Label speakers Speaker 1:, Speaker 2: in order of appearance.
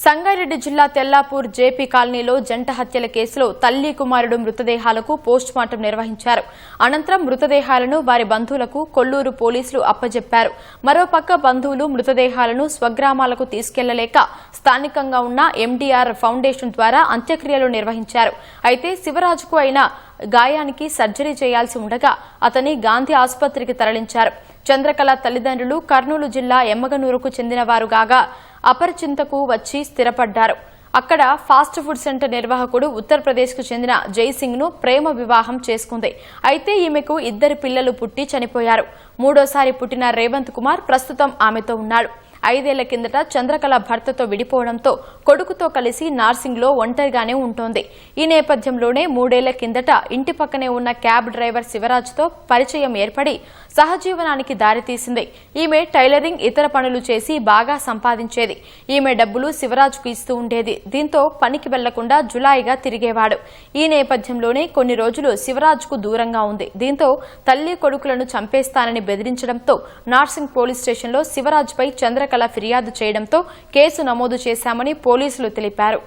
Speaker 1: సంగారెడ్డి జిల్లా తెల్లాపూర్ జేపీ కాలనీలో జంట హత్యల కేసులో తల్లి కుమారుడు మృతదేహాలకు పోస్టుమార్టం నిర్వహించారు. అనంతరం మృతదేహాలను వారి బంధువులకు కొల్లూరు పోలీసులు అప్పజెప్పారు. మరోపక్క బంధువులు మృతదేహాలను స్వగ్రామాలకు తీసుకెళ్లలేక స్థానికంగా ఉన్న ఎండీఆర్ ఫౌండేషన్ ద్వారా అంత్యక్రియలు నిర్వహించారు. అయితే శివరాజుకు అయిన గాయానికి సర్జరీ చేయాల్సి ఉండగా అతన్ని గాంధీ ఆసుపత్రికి తరలించారు. చంద్రకళ తల్లిదండ్రులు కర్నూలు జిల్లా ఎమ్మగనూరుకు చెందినవారు కాగా అపరిచింతకు వచ్చి స్థిరపడ్డారు. అక్కడ ఫాస్ట్ ఫుడ్ సెంటర్ నిర్వాహకుడు ఉత్తరప్రదేశ్కు చెందిన జైసింగ్ ను ప్రేమ వివాహం చేసుకుంది. అయితే ఈమెకు 2 పిల్లలు పుట్టి చనిపోయారు. మూడోసారి పుట్టిన రేవంత్ కుమార్ ప్రస్తుతం ఆమెతో ఉన్నాడు. 5 ఏళ్ల కిందట చంద్రకళ భర్తతో విడిపోవడంతో కొడుకుతో కలిసి నార్సింగ్లో ఒంటరిగానే ఉంటోంది. ఈ నేపథ్యంలోనే 3 ఏళ్ల కిందట ఇంటి పక్కనే ఉన్న క్యాబ్ డ్రైవర్ శివరాజ్తో పరిచయం ఏర్పడి సహజీవనానికి దారితీసింది. ఈమె టైలరింగ్, ఇతర పనులు చేసి బాగా సంపాదించేది. ఈమె డబ్బులు శివరాజ్కు ఇస్తూ ఉండేది. దీంతో పనికి వెళ్లకుండా జులాయిగా తిరిగేవాడు. ఈ నేపథ్యంలోనే కొన్ని రోజులు శివరాజ్కు దూరంగా ఉంది. దీంతో తల్లి కొడుకులను చంపేస్తానని బెదిరించడంతో నార్సింగ్ పోలీస్ స్టేషన్లో శివరాజ్పై చంద్రకళ ఫిర్యాదు చేయడంతో కేసు నమోదు చేశామని పోలీసులు తెలిపారు.